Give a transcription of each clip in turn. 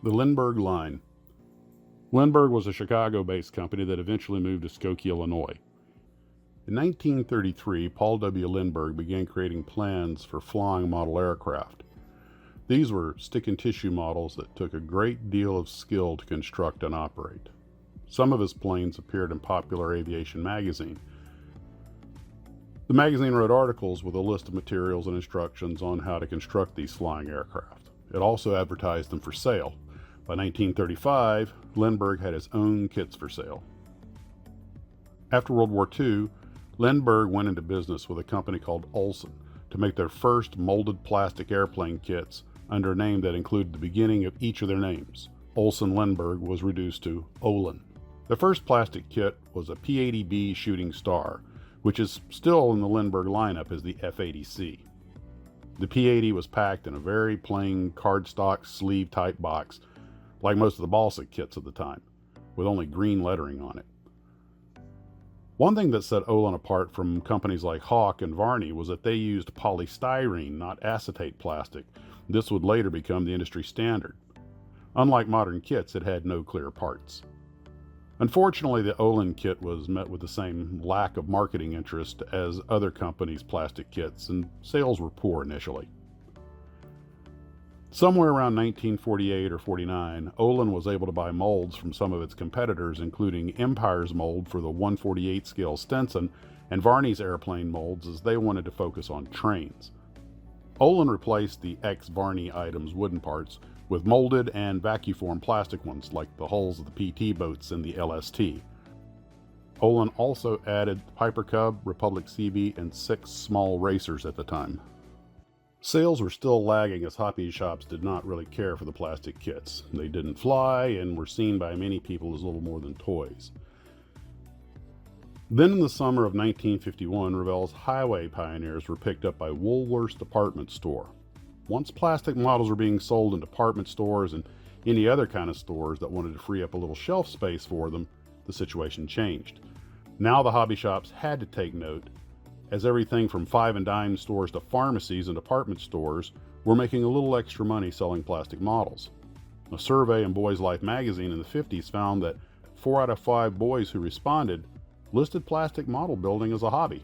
The Lindberg Line. Lindbergh was a Chicago-based company that eventually moved to Skokie, Illinois. In 1933, Paul W. Lindbergh began creating plans for flying model aircraft. These were stick-and-tissue models that took a great deal of skill to construct and operate. Some of his planes appeared in Popular Aviation magazine. The magazine wrote articles with a list of materials and instructions on how to construct these flying aircraft. It also advertised them for sale. By 1935, Lindbergh had his own kits for sale. After World War II, Lindbergh went into business with a company called Olson to make their first molded plastic airplane kits under a name that included the beginning of each of their names. Olson Lindbergh was reduced to Olin. The first plastic kit was a P-80B Shooting Star, which is still in the Lindbergh lineup as the F-80C. The P-80 was packed in a very plain cardstock sleeve-type box, like most of the balsa kits of the time, with only green lettering on it. One thing that set Olin apart from companies like Hawk and Varney was that they used polystyrene, not acetate plastic. This would later become the industry standard. Unlike modern kits, it had no clear parts. Unfortunately, the Olin kit was met with the same lack of marketing interest as other companies' plastic kits, and sales were poor initially. Somewhere around 1948 or 49, Olin was able to buy molds from some of its competitors, including Empire's mold for the 1/48 scale Stinson and Varney's airplane molds, as they wanted to focus on trains. Olin replaced the ex-Varney items' wooden parts with molded and vacuform plastic ones, like the hulls of the PT boats and the LST. Olin also added Piper Cub, Republic CB, and 6 small racers at the time. Sales were still lagging as hobby shops did not really care for the plastic kits. They didn't fly and were seen by many people as little more than toys. Then in the summer of 1951, Revell's highway pioneers were picked up by Woolworth's department store. Once plastic models were being sold in department stores and any other kind of stores that wanted to free up a little shelf space for them, the situation changed. Now the hobby shops had to take note, as everything from 5 and dime stores to pharmacies and department stores were making a little extra money selling plastic models. A survey in Boys Life magazine in the 50s found that 4 out of 5 boys who responded listed plastic model building as a hobby.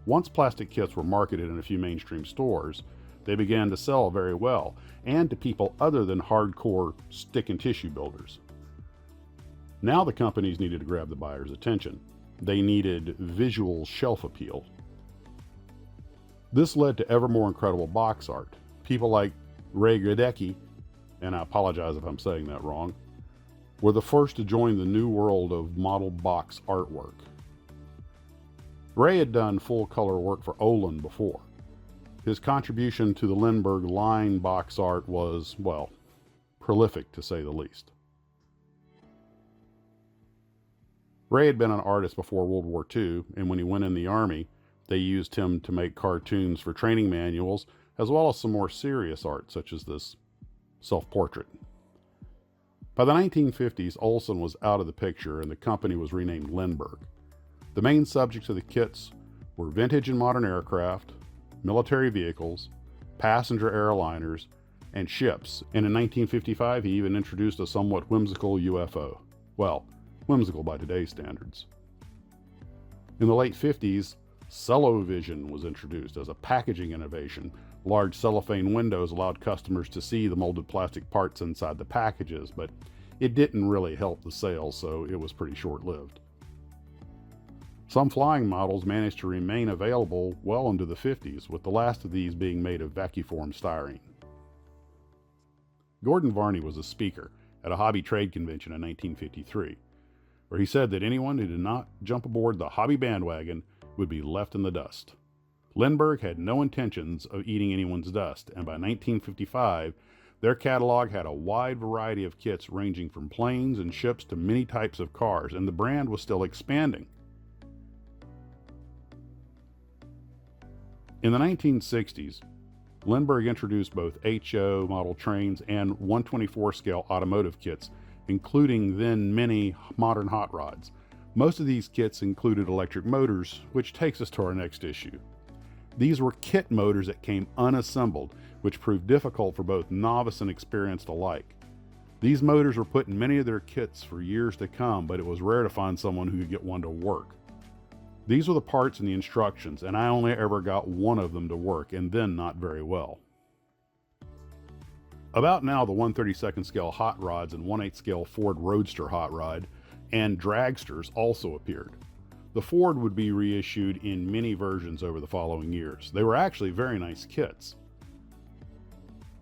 Once plastic kits were marketed in a few mainstream stores, they began to sell very well, and to people other than hardcore stick and tissue builders. Now the companies needed to grab the buyer's attention. They needed visual shelf appeal. This led to ever more incredible box art. People like Ray Gradecki, and I apologize if I'm saying that wrong, were the first to join the new world of model box artwork. Ray had done full color work for Olin before. His contribution to the Lindbergh Line box art was, well, prolific to say the least. Ray had been an artist before World War II, and when he went in the Army, they used him to make cartoons for training manuals, as well as some more serious art, such as this self-portrait. By the 1950s, Olson was out of the picture, and the company was renamed Lindbergh. The main subjects of the kits were vintage and modern aircraft, military vehicles, passenger airliners, and ships, and in 1955 he even introduced a somewhat whimsical UFO. Well, whimsical by today's standards. In the late 50s, Cellovision was introduced as a packaging innovation. Large cellophane windows allowed customers to see the molded plastic parts inside the packages, but it didn't really help the sales, so it was pretty short-lived. Some flying models managed to remain available well into the 50s, with the last of these being made of vacuform styrene. Gordon Varney was a speaker at a hobby trade convention in 1953, where he said that anyone who did not jump aboard the hobby bandwagon would be left in the dust. Lindbergh had no intentions of eating anyone's dust, and by 1955, their catalog had a wide variety of kits ranging from planes and ships to many types of cars, and the brand was still expanding. In the 1960s, Lindbergh introduced both HO model trains and 124 scale automotive kits, including then many modern hot rods. Most of these kits included electric motors, which takes us to our next issue. These were kit motors that came unassembled, which proved difficult for both novice and experienced alike. These motors were put in many of their kits for years to come, but it was rare to find someone who could get one to work. These were the parts in the instructions, and I only ever got one of them to work, and then not very well. About now, the 1/32 scale hot rods and 1/8 scale Ford Roadster hot rod and dragsters also appeared. The Ford would be reissued in many versions over the following years. They were actually very nice kits.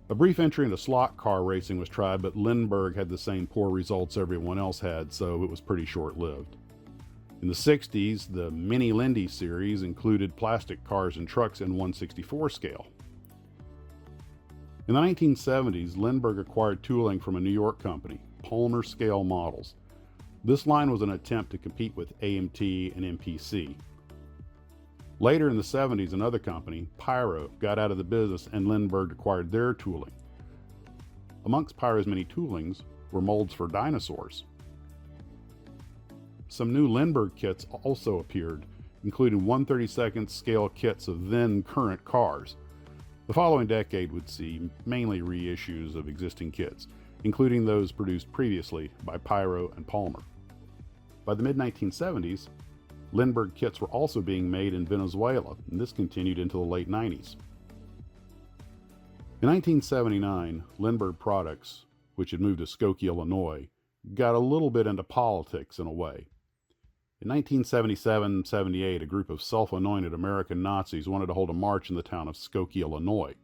A brief entry into slot car racing was tried, but Lindbergh had the same poor results everyone else had, so it was pretty short-lived. In the 60s, the Mini Lindy series included plastic cars and trucks in 1/64 scale. In the 1970s, Lindbergh acquired tooling from a New York company, Palmer Scale Models. This line was an attempt to compete with AMT and MPC. Later in the 70s, another company, Pyro, got out of the business and Lindbergh acquired their tooling. Amongst Pyro's many toolings were molds for dinosaurs. Some new Lindbergh kits also appeared, including 1/32 scale kits of then current cars. The following decade would see mainly reissues of existing kits, including those produced previously by Pyro and Palmer. By the mid-1970s, Lindbergh kits were also being made in Venezuela, and this continued into the late 90s. In 1979, Lindbergh Products, which had moved to Skokie, Illinois, got a little bit into politics in a way. In 1977-78, a group of self-anointed American Nazis wanted to hold a march in the town of Skokie, Illinois.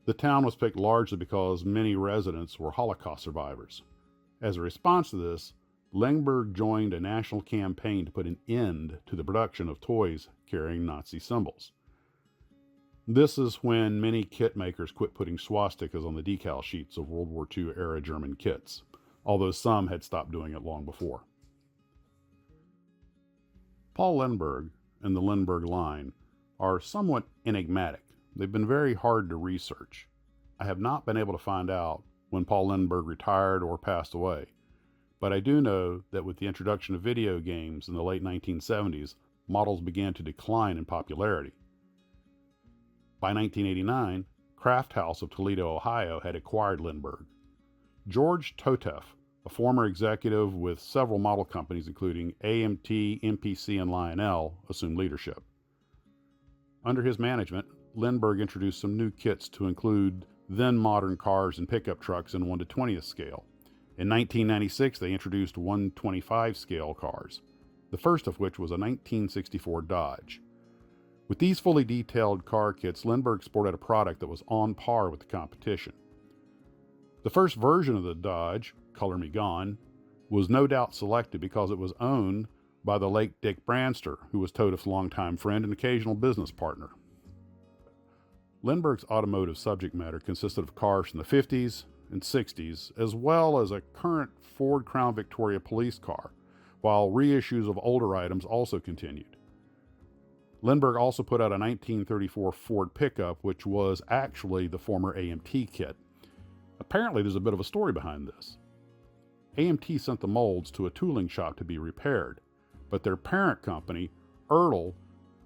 The town was picked largely because many residents were Holocaust survivors. As a response to this, Lindbergh joined a national campaign to put an end to the production of toys carrying Nazi symbols. This is when many kit makers quit putting swastikas on the decal sheets of World War II era German kits, although some had stopped doing it long before. Paul Lindberg and the Lindberg Line are somewhat enigmatic. They've been very hard to research. I have not been able to find out when Paul Lindberg retired or passed away, but I do know that with the introduction of video games in the late 1970s, models began to decline in popularity. By 1989, Kraft House of Toledo, Ohio had acquired Lindbergh. George Toteff, a former executive with several model companies including AMT, MPC, and Lionel, assumed leadership. Under his management, Lindbergh introduced some new kits to include then modern cars and pickup trucks in 1/20th scale. In 1996, they introduced 1/25 scale cars, the first of which was a 1964 Dodge. With these fully detailed car kits, Lindbergh sported a product that was on par with the competition. The first version of the Dodge, Color Me Gone, was no doubt selected because it was owned by the late Dick Branster, who was Toteff's longtime friend and occasional business partner. Lindbergh's automotive subject matter consisted of cars from the 50s and 60s, as well as a current Ford Crown Victoria police car, while reissues of older items also continued. Lindbergh also put out a 1934 Ford pickup, which was actually the former AMT kit. Apparently, there's a bit of a story behind this. AMT sent the molds to a tooling shop to be repaired, but their parent company, Ertl,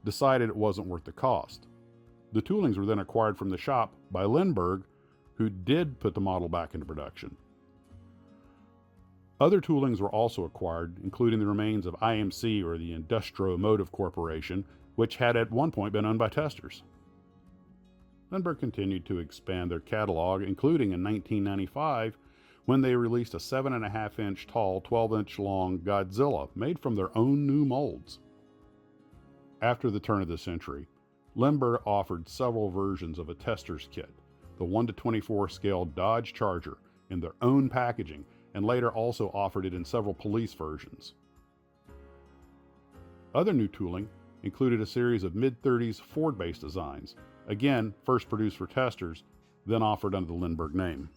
decided it wasn't worth the cost. The toolings were then acquired from the shop by Lindbergh, who did put the model back into production. Other toolings were also acquired, including the remains of IMC, or the Industro-Motive Corporation, which had at one point been owned by testers. Lindbergh continued to expand their catalog, including in 1995 when they released a 7.5-inch tall, 12-inch long Godzilla made from their own new molds. After the turn of the century, Lindbergh offered several versions of a tester's kit, the 1/24 scale Dodge Charger, in their own packaging, and later also offered it in several police versions. Other new tooling included a series of mid-30s Ford-based designs, again first produced for testers, then offered under the Lindbergh name.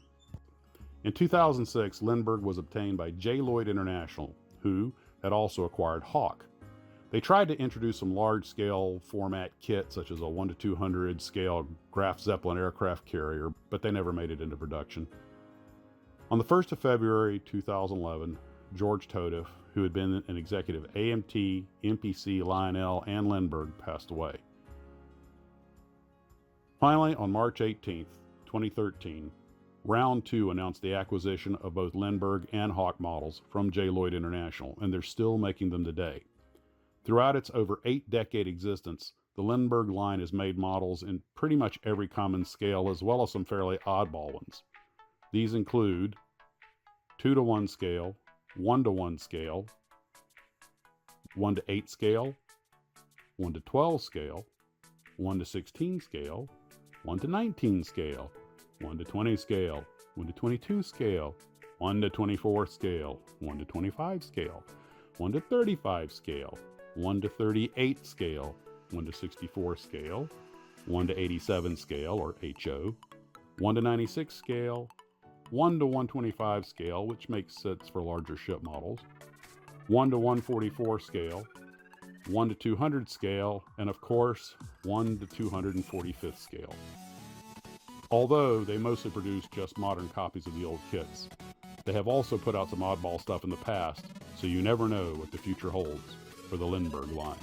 In 2006, Lindbergh was obtained by J. Lloyd International, who had also acquired Hawk. They tried to introduce some large-scale format kits, such as a 1/200 scale Graf Zeppelin aircraft carrier, but they never made it into production. On the 1st of February 2011, George Toteff, who had been an executive at AMT, MPC, Lionel, and Lindbergh, passed away. Finally, on March 18, 2013, Round 2 announced the acquisition of both Lindbergh and Hawk models from J. Lloyd International, and they're still making them today. Throughout its over 8-decade existence, the Lindbergh line has made models in pretty much every common scale, as well as some fairly oddball ones. These include 2-to-1 scale, 1-to-1 scale, 1-to-8 scale, 1-to-12 scale, 1-to-16 scale, 1-to-19 scale, 1-to-20 scale, 1-to-22 scale, 1-to-24 scale, 1-to-25 scale, 1-to-35 scale, 1-to-38 scale, 1-to-64 scale, 1-to-87 scale or HO, 1-to-96 scale, 1-to-125 scale, which makes sense for larger ship models, 1-to-144 scale, 1-to-200 scale, and of course, 1-to-245th scale. Although they mostly produce just modern copies of the old kits, they have also put out some oddball stuff in the past, so you never know what the future holds for the Lindbergh line.